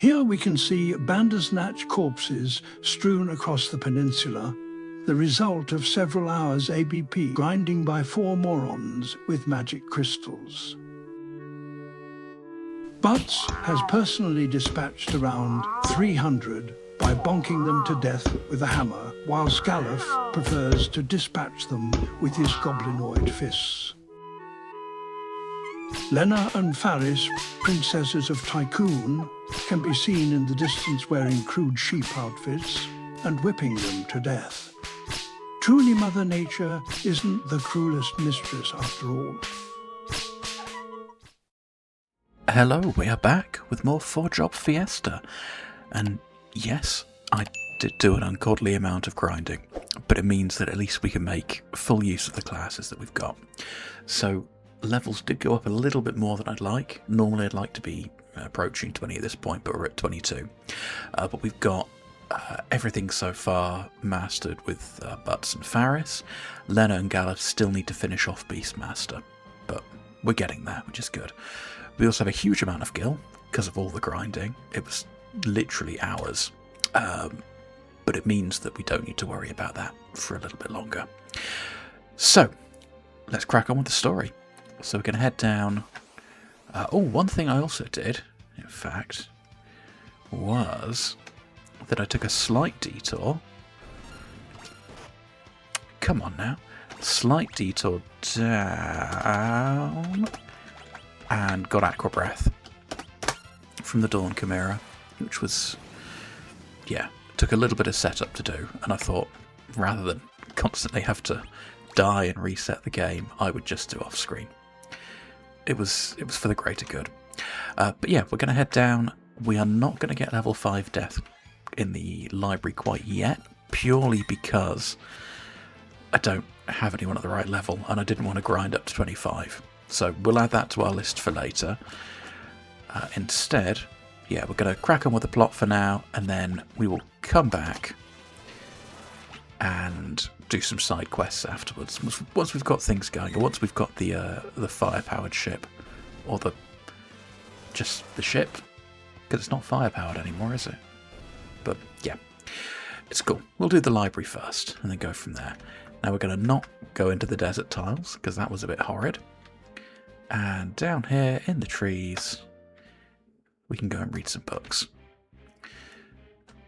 Here we can see Bandersnatch corpses strewn across the peninsula, the result of several hours ABP grinding by 4 morons with magic crystals. Butts has personally dispatched around 300 by bonking them to death with a hammer, while Scalaf prefers to dispatch them with his goblinoid fists. Lena and Faris, princesses of Tycoon, can be seen in the distance wearing crude sheep outfits and whipping them to death. Truly, Mother Nature isn't the cruelest mistress after all. Hello, we are back with more 4-job Fiesta. And yes, I did do an ungodly amount of grinding, but it means that at least we can make full use of the classes that we've got. So levels did go up a little bit more than I'd like. Normally I'd like to be approaching 20 at this point, but we're at 22. But we've got everything so far mastered with Butts and Faris. Lena and Gallup still need to finish off Beastmaster, but we're getting there, which is good. We also have a huge amount of gil because of all the grinding. It was literally hours, but it means that we don't need to worry about that for a little bit longer. So let's crack on with the story. So we're going to head down. One thing I also did, in fact, was that I took a slight detour. Come on now. Slight detour down and got Aqua Breath from the Dawn Chimera, which was, took a little bit of setup to do, and I thought rather than constantly have to die and reset the game, I would just do off screen. It was for the greater good. But yeah, we're going to head down. We are not going to get level 5 death in the library quite yet, purely because I don't have anyone at the right level, and I didn't want to grind up to 25. So we'll add that to our list for later. Instead, we're going to crack on with the plot for now, and then we will come back and do some side quests afterwards. Once we've got things going, or once we've got the fire-powered ship, or just the ship, because it's not fire-powered anymore, is it? But yeah, it's cool. We'll do the library first, and then go from there. Now we're going to not go into the desert tiles, because that was a bit horrid. And down here in the trees, we can go and read some books.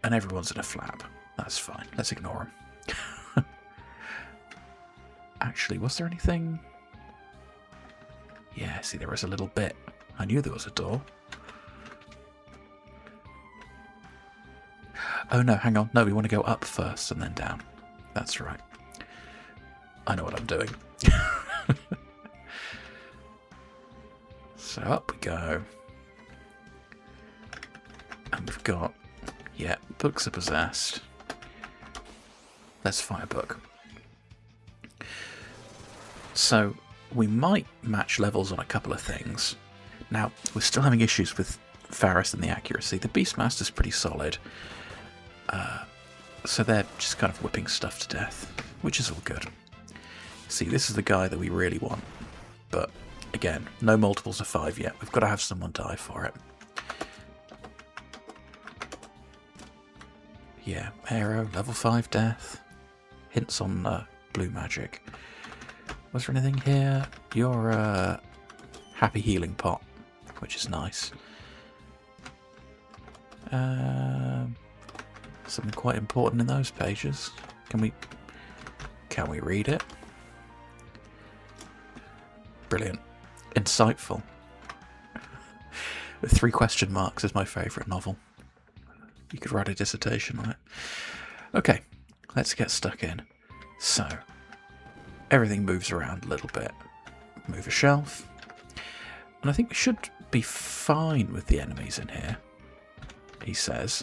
And everyone's in a flap. That's fine. Let's ignore them. Actually, was there anything? Yeah, see, there was a little bit. I knew there was a door. Oh no, hang on. No, we want to go up first and then down. That's right. I know what I'm doing. So up we go. And we've got, books are possessed. Let's find a book. So we might match levels on a couple of things. Now, we're still having issues with Faris and the accuracy. The Beastmaster's pretty solid. So they're just kind of whipping stuff to death, which is all good. See, this is the guy that we really want. But again, no multiples of 5 yet. We've got to have someone die for it. Yeah, arrow, level 5 death. Hints on blue magic. Was there anything here? Your happy healing pot, which is nice. Something quite important in those pages. Can we read it? Brilliant. Insightful. 3 question marks is my favourite novel. You could write a dissertation on it. Okay, let's get stuck in. So, everything moves around a little bit. Move a shelf. And I think we should be fine with the enemies in here, he says.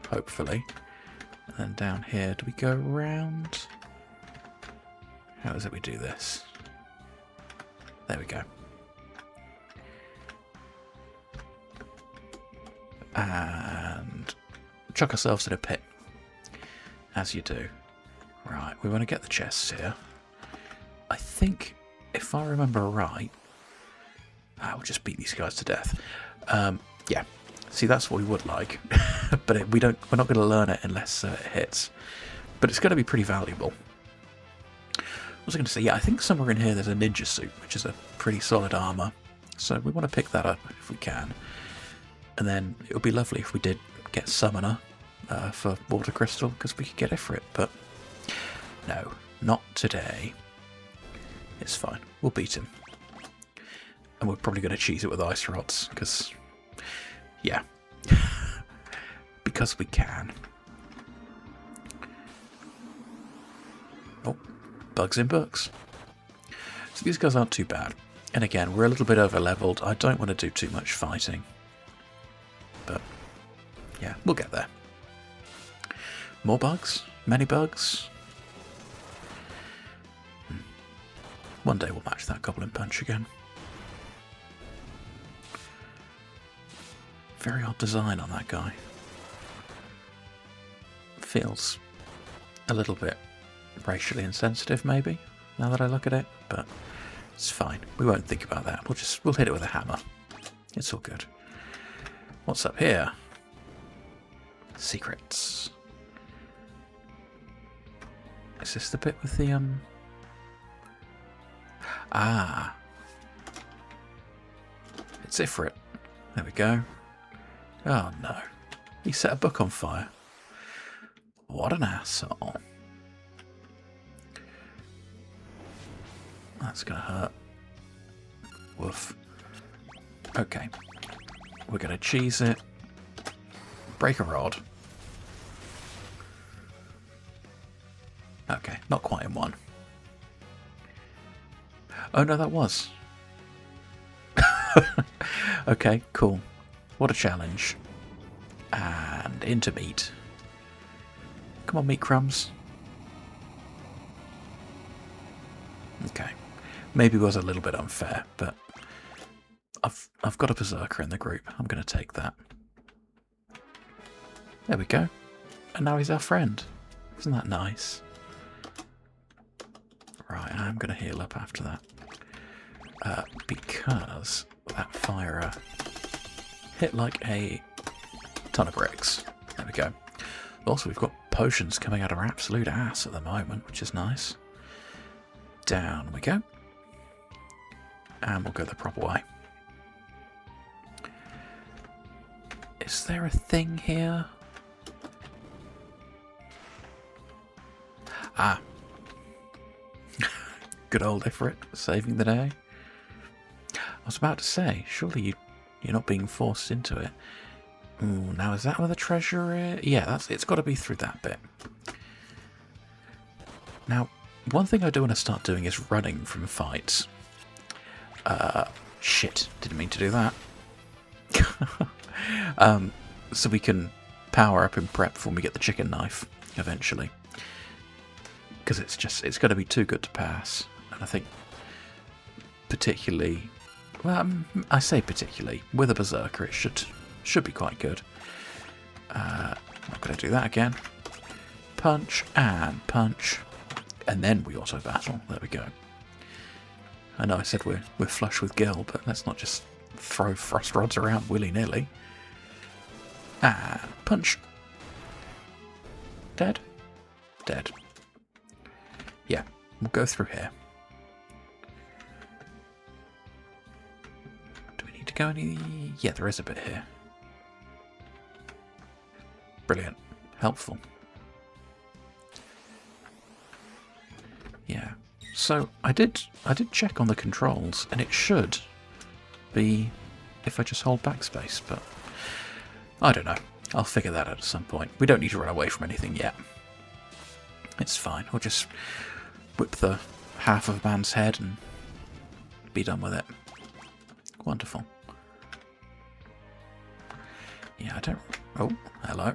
Hopefully. And then down here, do we go around? How is it we do this? There we go. And chuck ourselves in a pit, as you do. Right, we want to get the chests here. I think, if I remember right, we'll just beat these guys to death. Yeah, See, that's what we would like, but we're not going to learn it unless it hits. But it's going to be pretty valuable. What was I going to say? Yeah, I think somewhere in here there's a ninja suit, which is a pretty solid armor. So we want to pick that up if we can. And then it would be lovely if we did get Summoner for Water Crystal, because we could get Ifrit, but no, not today. It's fine, we'll beat him. And we're probably going to cheese it with Ice Rods, because, yeah, because we can. Oh, bugs in books. So these guys aren't too bad. And again, we're a little bit over leveled. I don't want to do too much fighting. But yeah, we'll get there. More bugs? Many bugs? One day we'll match that Goblin Punch again. Very odd design on that guy. Feels a little bit racially insensitive, maybe, now that I look at it, but it's fine. We won't think about that. We'll hit it with a hammer. It's all good. What's up here? Secrets. Is this the bit with the Ah. It's Ifrit. There we go. Oh no. He set a book on fire. What an asshole. That's gonna hurt. Woof. Okay. We're gonna cheese it. Break a rod. Okay, not quite in one. Oh no, that was. Okay, cool. What a challenge. And into meat. Come on, meat crumbs. Okay. Maybe it was a little bit unfair, but I've got a berserker in the group. I'm going to take that. There we go. And now he's our friend. Isn't that nice? Right, I'm going to heal up after that. Because that fire hit like a ton of bricks. There we go. Also, we've got potions coming out of our absolute ass at the moment, which is nice. Down we go. And we'll go the proper way. Is there a thing here? Ah. Good old Ifrit, saving the day. I was about to say, surely you're not being forced into it. Ooh, now is that where the treasure is? Yeah, it's got to be through that bit. Now, one thing I do want to start doing is running from fights. Shit, didn't mean to do that. So we can power up and prep when we get the chicken knife, eventually. Because it's going to be too good to pass. And I think, particularly, well, I say particularly, with a berserker, it should be quite good. Not going to do that again. Punch and punch. And then we auto battle. There we go. I know I said we're flush with gil, but let's not just throw frost rods around willy-nilly. And punch. Dead? Dead. Yeah, we'll go through here. Do we need to go any... Yeah, there is a bit here. Brilliant. Helpful. Yeah. So I did check on the controls, and it should be if I just hold backspace, but I don't know. I'll figure that out at some point. We don't need to run away from anything yet. It's fine. We'll just whip the half of a man's head and be done with it. Wonderful. Yeah, I don't... Oh, hello.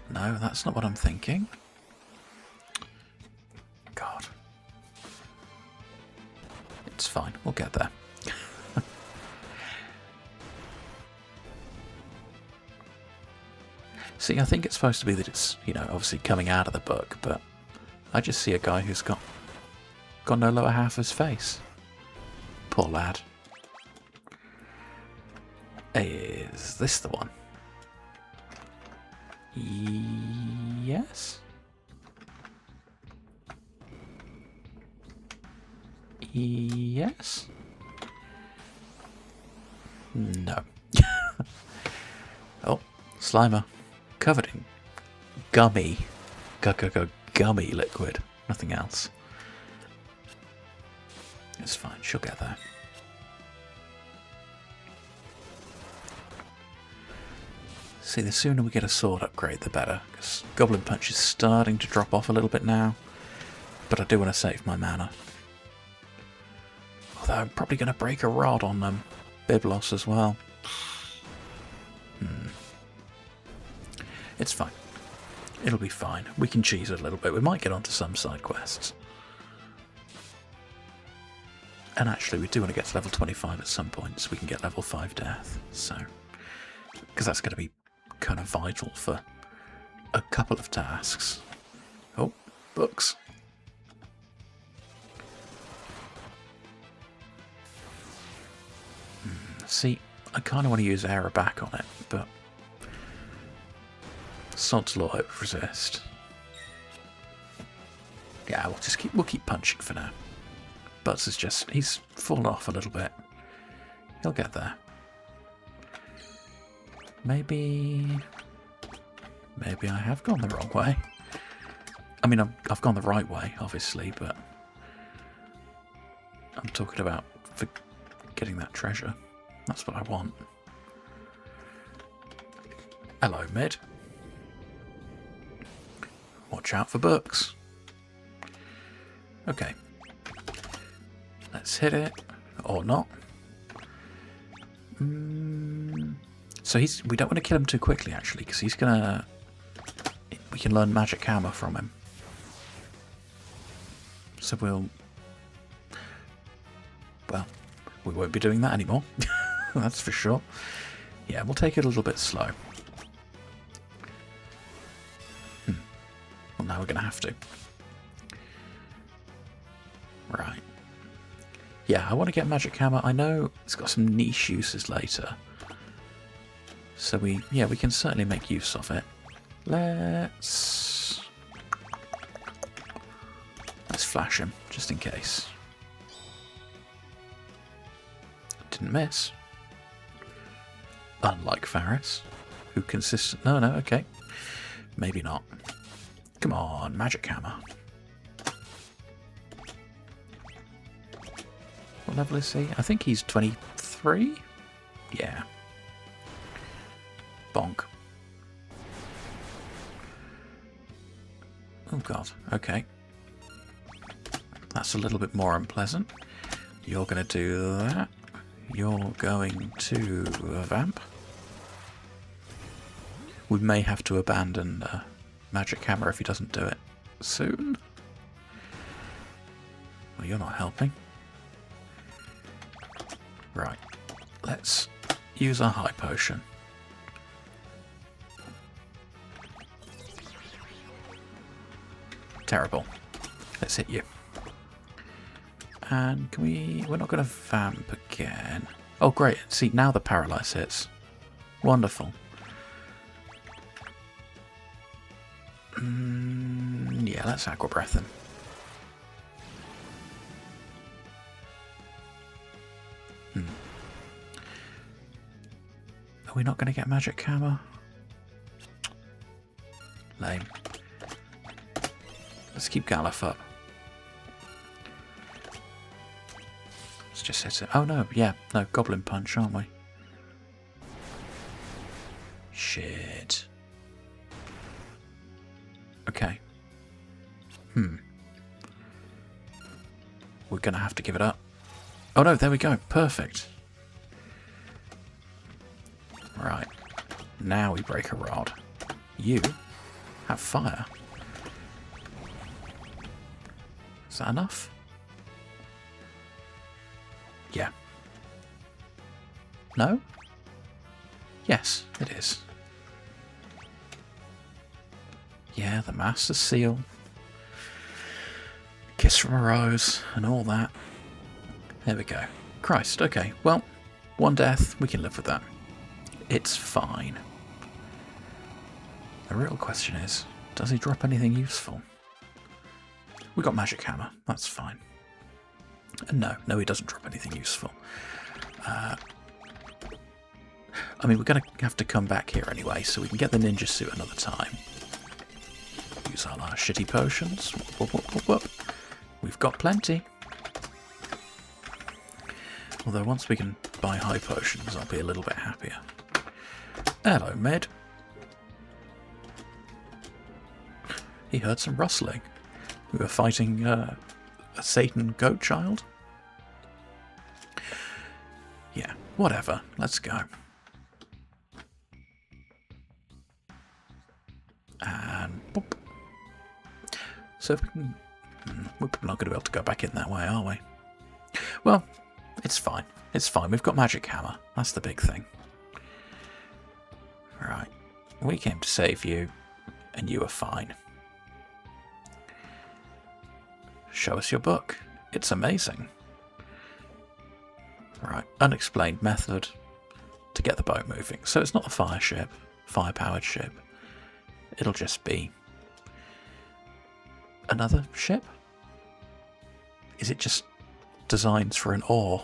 No, that's not what I'm thinking. God. It's fine. We'll get there. See, I think it's supposed to be that it's, you know, obviously coming out of the book, but I just see a guy who's got no lower half of his face. Poor lad. Is this the one? Yes? Yes? No. Oh, Slimer. Covered in gummy. Gummy liquid. Nothing else. It's fine, she'll get there. See, the sooner we get a sword upgrade, the better. Because Goblin Punch is starting to drop off a little bit now. But I do want to save my mana. Although I'm probably going to break a rod on Biblos as well. It's fine. It'll be fine. We can cheese it a little bit. We might get onto some side quests. And actually, we do want to get to level 25 at some point, so we can get level 5 death. So, because that's going to be kind of vital for a couple of tasks. Oh, books. See, I kind of want to use Error back on it, but sod's law, hope resist. Yeah, we'll keep punching for now. Butts is just, he's fallen off a little bit. He'll get there. Maybe I have gone the wrong way. I mean, I've gone the right way, obviously, but I'm talking about for getting that treasure. That's what I want. Hello, mid. Watch out for books. Okay. Let's hit it. Or not. So we don't want to kill him too quickly, actually, because he's gonna... We can learn magic hammer from him. So well, we won't be doing that anymore. That's for sure. Yeah, we'll take it a little bit slow. Well, now we're going to have to. Right. Yeah, I want to get magic hammer. I know it's got some niche uses later. So we can certainly make use of it. Let's flash him, just in case. Didn't miss. Unlike Faris, who consistent... No, okay. Maybe not. Come on, magic hammer. What level is he? I think he's 23? Yeah. Bonk. Oh god, okay. That's a little bit more unpleasant. You're going to do that. You're going to vamp. We may have to abandon magic hammer if he doesn't do it soon. Well, you're not helping. Right. Let's use our high potion. Terrible. Let's hit you. And can we... We're not going to vamp again. Oh, great. See, now the paralyze hits. Wonderful. Yeah, let's aqua breath him. Are we not going to get magic hammer? Lame. Let's keep Galif up. Let's just hit it. Oh no, yeah, no, Goblin Punch, aren't we? Shit. Okay. We're gonna have to give it up. Oh no, there we go. Perfect. Right. Now we break a rod. You have fire. Is that enough? Yeah. No? Yes, it is. Yeah, the Master Seal. Kiss from a Rose and all that. There we go. Christ, okay. Well, one death. We can live with that. It's fine. The real question is, does he drop anything useful? We got magic hammer. That's fine. No, he doesn't drop anything useful. I mean, we're going to have to come back here anyway, so we can get the ninja suit another time. Use all our shitty potions. Whoop, whoop, whoop, whoop. We've got plenty. Although once we can buy high potions, I'll be a little bit happier. Hello, Med. He heard some rustling. We were fighting a Satan goat child. Yeah, whatever. Let's go. And boop. So we're not going to be able to go back in that way, are we? Well, it's fine. It's fine. We've got magic hammer. That's the big thing. Right. We came to save you, and you are fine. Show us your book. It's amazing. Right. Unexplained method to get the boat moving. So it's not a fire ship, fire-powered ship. It'll just be another ship? Is it just designs for an oar?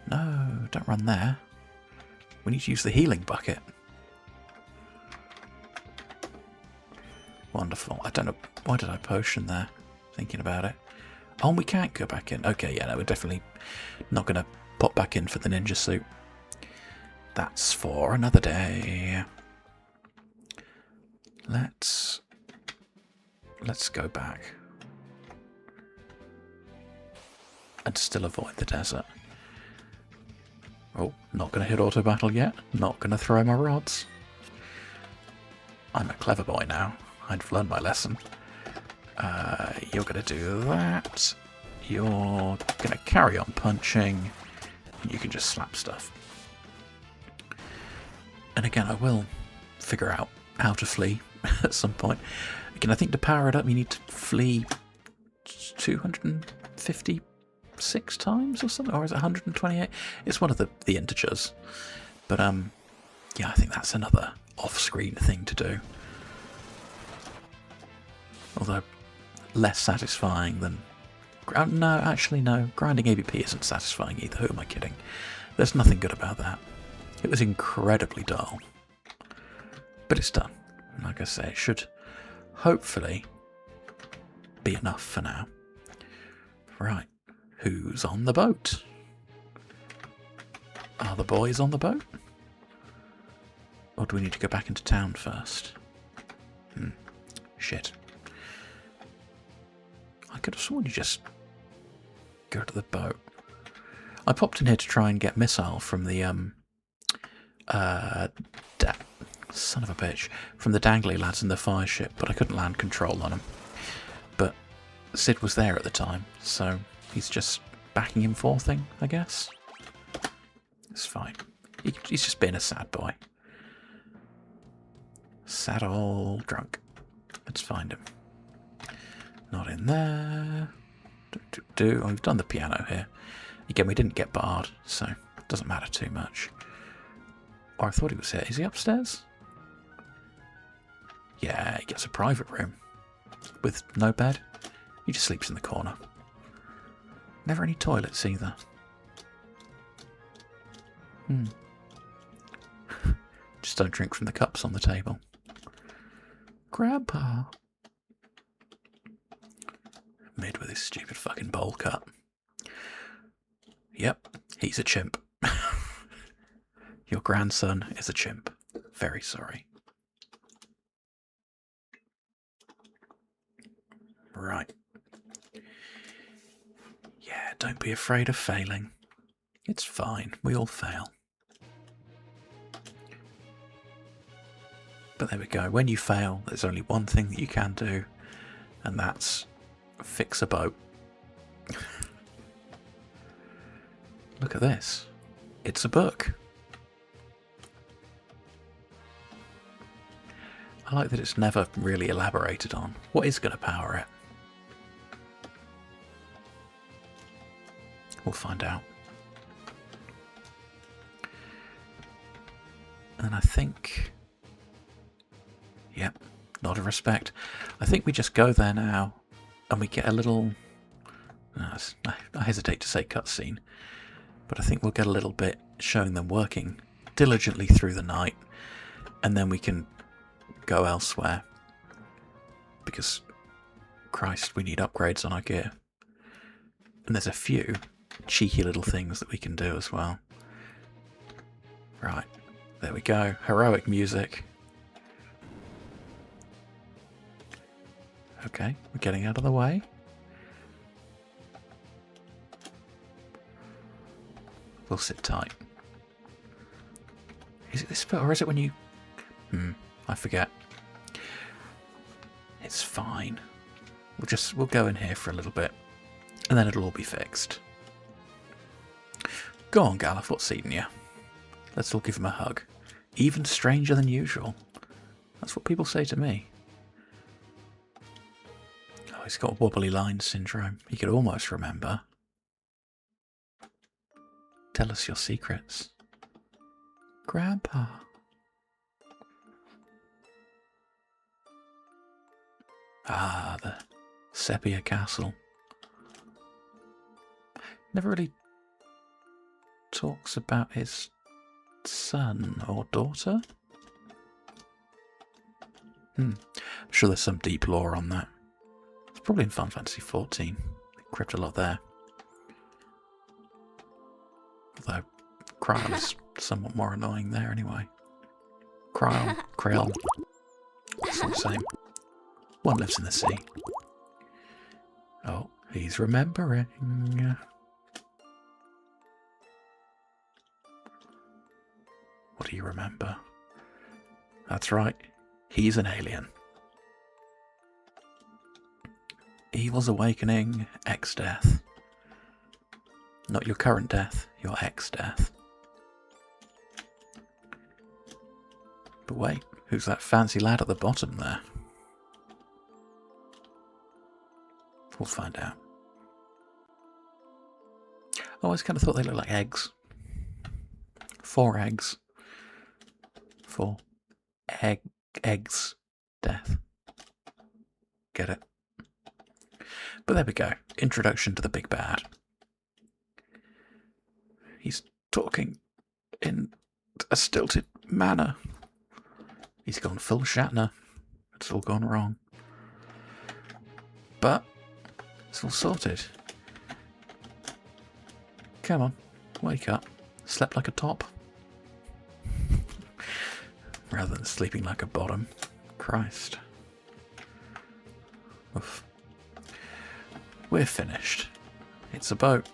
No, don't run there. We need to use the healing bucket. Wonderful. I don't know, why did I potion there? Thinking about it. Oh, we can't go back in. Okay, yeah, no, we're definitely not going to pop back in for the ninja suit. That's for another day. Let's go back. And still avoid the desert. Oh, not going to hit auto battle yet. Not going to throw my rods. I'm a clever boy now. I've learned my lesson. You're going to do that. You're going to carry on punching. You can just slap stuff. And again, I will figure out how to flee at some point. Again, I think to power it up, you need to flee 256 times or something, or is it 128? It's one of the integers. But yeah, I think that's another off-screen thing to do. Although less satisfying than... No, actually no. Grinding ABP isn't satisfying either. Who am I kidding? There's nothing good about that. It was incredibly dull. But it's done. Like I say, it should hopefully be enough for now. Right. Who's on the boat? Are the boys on the boat? Or do we need to go back into town first? Shit. I could have sworn you just go to the boat. I popped in here to try and get missile from the son of a bitch, from the dangly lads in the fire ship, but I couldn't land control on him. But Sid was there at the time, so he's just backing him forthing, I guess. It's fine. He's just being a sad boy. Sad old drunk. Let's find him. Not in there. Oh, we've done the piano here. Again, we didn't get barred, so it doesn't matter too much. Or I thought he was here. Is he upstairs? Yeah, he gets a private room. With no bed. He just sleeps in the corner. Never any toilets either. Just don't drink from the cups on the table. Grandpa. Mid with his stupid fucking bowl cut. Yep, he's a chimp. Your grandson is a chimp. Very sorry. Right. Yeah, don't be afraid of failing. It's fine. We all fail. But there we go. When you fail, there's only one thing that you can do, and that's fix a boat. Look at this. It's a book. I like that it's never really elaborated on. What is going to power it? We'll find out. And I think... Yep, nod of respect. I think we just go there now, and we get a little... I hesitate to say cutscene, but I think we'll get a little bit showing them working diligently through the night, and then we can go elsewhere. Because, Christ, we need upgrades on our gear. And there's a few cheeky little things that we can do as well. Right, there we go. Heroic music. Okay, we're getting out of the way. We'll sit tight. Is it this bit, or is it when you... I forget. It's fine. We'll go in here for a little bit, and then it'll all be fixed. Go on, Galuf, what's eating you? Let's all give him a hug. Even stranger than usual. That's what people say to me. Oh, he's got wobbly line syndrome. He could almost remember. Tell us your secrets. Grandpa. Ah, the Sepia Castle. Never really talks about his son or daughter. I'm sure there's some deep lore on that. It's probably in Final Fantasy XIV. They crypt a lot there. Although Cryle is somewhat more annoying there anyway. Cryle. It's all the same. One lives in the sea. Oh, he's remembering. What do you remember? That's right. He's an alien. Evil's Awakening, X-Death. Not your current death, your X-Death. But wait, who's that fancy lad at the bottom there? We'll find out. I always kind of thought they looked like eggs. 4 eggs. 4 eggs. Death. Get it? But there we go. Introduction to the big bad. He's talking in a stilted manner. He's gone full Shatner. It's all gone wrong. But it's all sorted. Come on, wake up. Slept like a top. Rather than sleeping like a bottom. Christ. Oof. We're finished. It's a boat.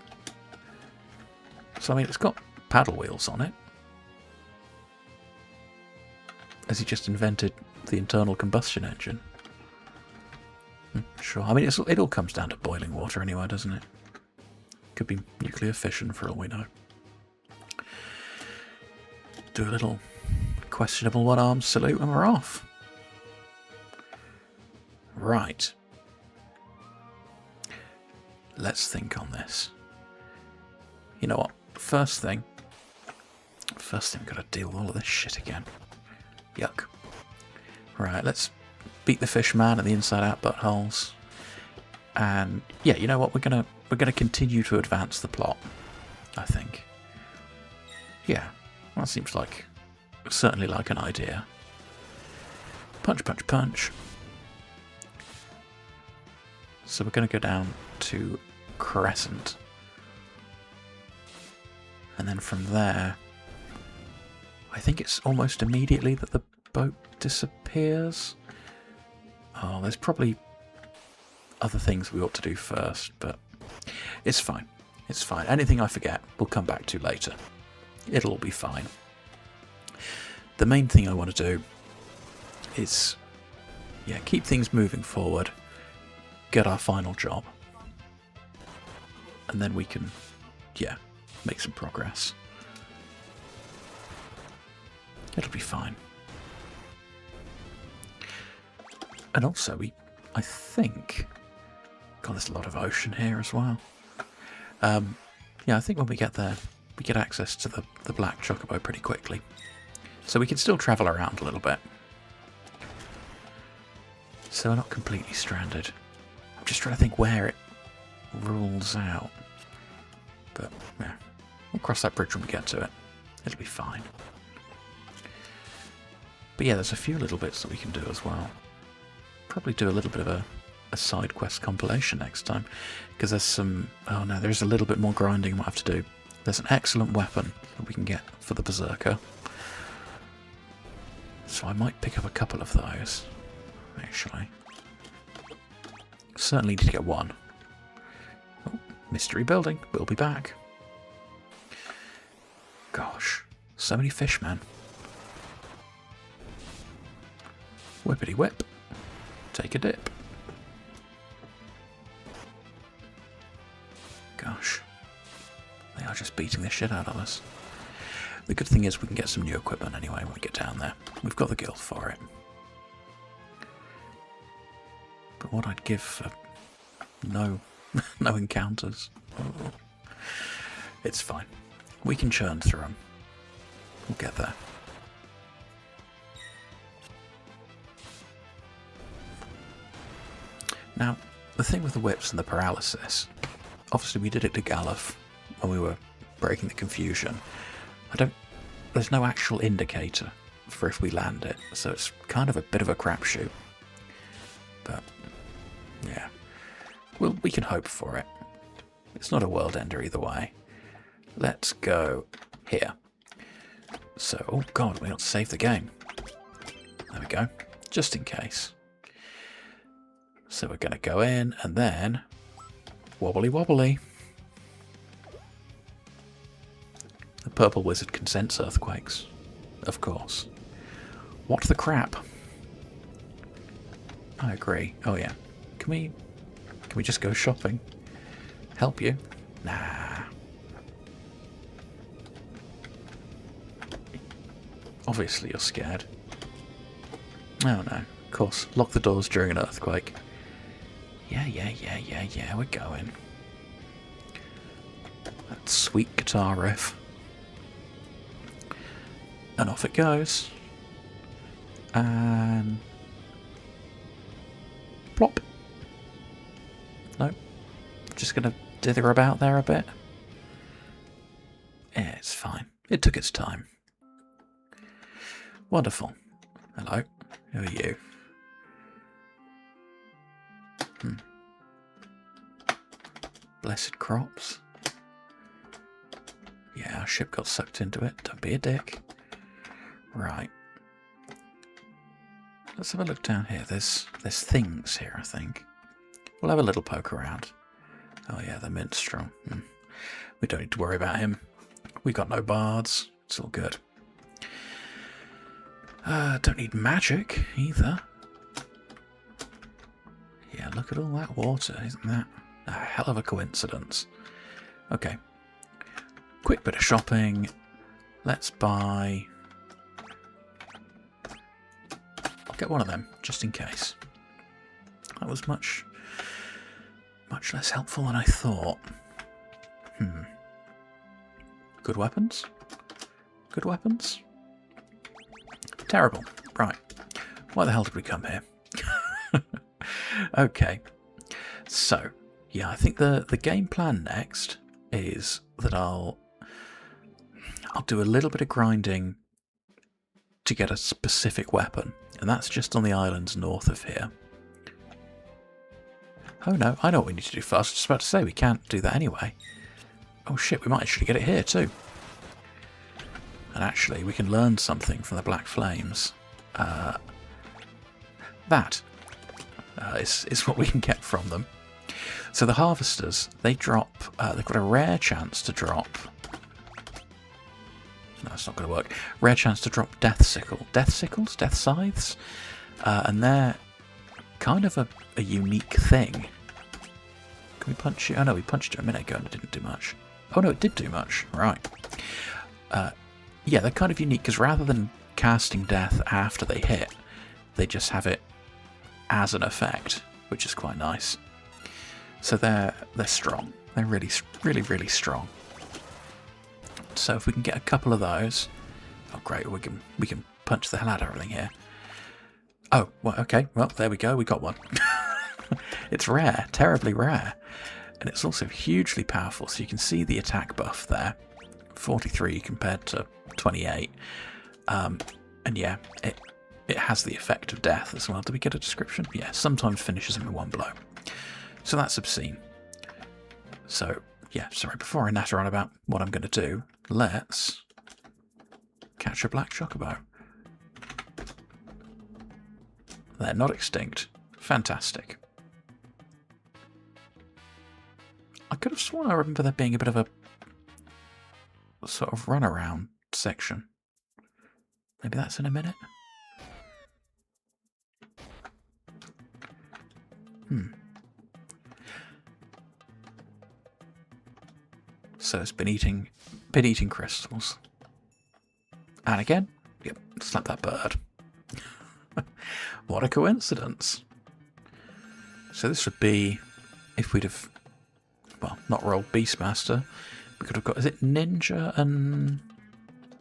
So, I mean, it's got paddle wheels on it. Has he just invented the internal combustion engine? Sure. I mean, it all comes down to boiling water anyway, doesn't it? Could be nuclear fission for all we know. Do a little questionable one-arm salute and we're off. Right. Let's think on this. You know what? First thing, we've got to deal with all of this shit again. Yuck. Right, let's beat the fish man and the inside-out buttholes. And yeah, you know what? We're gonna continue to advance the plot, I think. Yeah, that seems like certainly like an idea. Punch, punch, punch. So we're gonna go down to Crescent. And then from there, I think it's almost immediately that the boat disappears. Oh, there's probably other things we ought to do first, but it's fine. It's fine. Anything I forget, we'll come back to later. It'll all be fine. The main thing I want to do is, yeah, keep things moving forward, get our final job, and then we can, yeah, make some progress. It'll be fine. And also, I think, God, there's a lot of ocean here as well. Yeah, I think when we get there, we get access to the black chocobo pretty quickly. So we can still travel around a little bit. So we're not completely stranded. I'm just trying to think where it rules out. But, yeah. We'll cross that bridge when we get to it. It'll be fine. But yeah, there's a few little bits that we can do as well. Probably do a little bit of a side quest compilation next time. Because there's some... Oh no, there's a little bit more grinding we'll have to do. There's an excellent weapon that we can get for the Berserker. So I might pick up a couple of those, actually. Certainly need to get one. Oh, mystery building. We'll be back. Gosh, so many fish, man. Whippity whip. Take a dip. Gosh. They are just beating the shit out of us. The good thing is we can get some new equipment anyway when we get down there. We've got the guild for it. But what I'd give for no encounters. Oh. It's fine. We can churn through them. We'll get there. Now, the thing with the whips and the paralysis, obviously we did it to Galuf when we were breaking the confusion. There's no actual indicator for if we land it, so it's kind of a bit of a crapshoot. But, yeah. Well, we can hope for it. It's not a world ender either way. Let's go here. So, oh god, we got to save the game. There we go, just in case. So we're going to go in and then wobbly wobbly. The purple wizard can sense earthquakes, of course. What the crap? I agree. Oh yeah. Can we just go shopping? Help you? Nah. Obviously you're scared. Oh no. Of course. Lock the doors during an earthquake. Yeah, we're going. That sweet guitar riff. And off it goes. And... plop. Nope. Just gonna dither about there a bit. Yeah, it's fine. It took its time. Wonderful. Hello. Who are you? Blessed crops. Yeah, our ship got sucked into it. Don't be a dick. Right. Let's have a look down here. There's things here, I think. We'll have a little poke around. Oh yeah, the minstrel. We don't need to worry about him. We got no bards. It's all good. Don't need magic either. Yeah, look at all that water. Isn't that a hell of a coincidence? Okay. Quick bit of shopping. Let's buy... I'll get one of them, just in case. That was much less helpful than I thought. Good weapons? Good weapons? Terrible. Right. Why the hell did we come here? Okay. So, yeah, I think the game plan next is that I'll do a little bit of grinding to get a specific weapon, and that's just on the islands north of here. Oh no, I know what we need to do first. I was just about to say we can't do that anyway. Oh shit, we might actually get it here too. And actually, we can learn something from the Black Flames. That is what we can get from them. So the Harvesters, they drop... they've got a rare chance to drop... No, it's not going to work. Rare chance to drop Death Sickle. Death Sickles? Death Scythes? And they're kind of a unique thing. Can we punch it? Oh no, we punched it a minute ago and it didn't do much. Oh no, it did do much. Right. Yeah, they're kind of unique because rather than casting death after they hit, they just have it as an effect, which is quite nice. So they're strong. They're really strong. So if we can get a couple of those, Oh, great. We can punch the hell out of everything here. Oh, well, okay. Well, there we go. We got one. It's rare, terribly rare. And it's also hugely powerful. So you can see the attack buff there. 43 compared to 28. And yeah, it has the effect of death as well. Did we get a description? Yeah, sometimes finishes him in one blow. So that's obscene. So, yeah, sorry, before I natter on about what I'm going to do, let's catch a black chocobo. They're not extinct. Fantastic. I could have sworn I remember there being a bit of a sort of runaround section. Maybe that's in a minute. So it's been eating crystals. And again, yep, slap that bird. What a coincidence. So this would be, if we'd have, well, not rolled Beastmaster, we could have got, is it Ninja and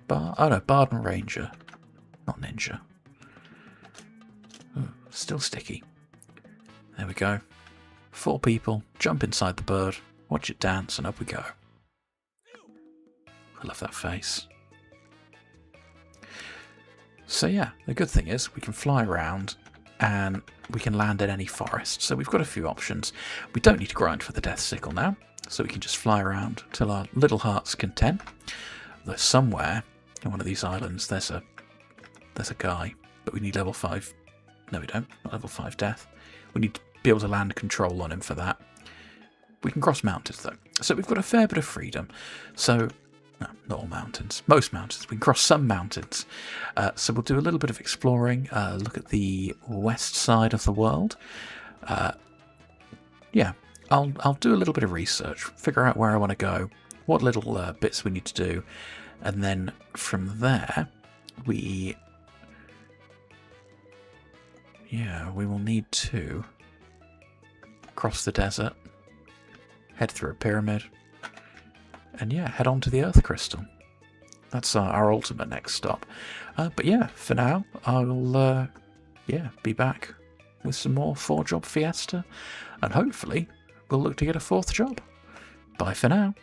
Bard? Oh no, Bard and Ranger. Not Ninja. Ooh, still sticky. There we go. 4 people, jump inside the bird, watch it dance, and up we go. I love that face. So yeah, the good thing is we can fly around and we can land in any forest. So we've got a few options. We don't need to grind for the death sickle now, so we can just fly around till our little heart's content. Though somewhere in one of these islands there's a guy, but we need level 5. No, we don't. Not level 5 death. We need to be able to land control on him for that. We can cross mountains though, so we've got a fair bit of freedom. So. No, not all mountains. Most mountains. We can cross some mountains. So we'll do a little bit of exploring. Look at the west side of the world. Yeah, I'll do a little bit of research. Figure out where I want to go. What little bits we need to do. And then from there, we will need to cross the desert. Head through a pyramid. And yeah, head on to the Earth Crystal. That's our ultimate next stop. But yeah, for now, I'll be back with some more 4-job Fiesta. And hopefully, we'll look to get a 4th job. Bye for now.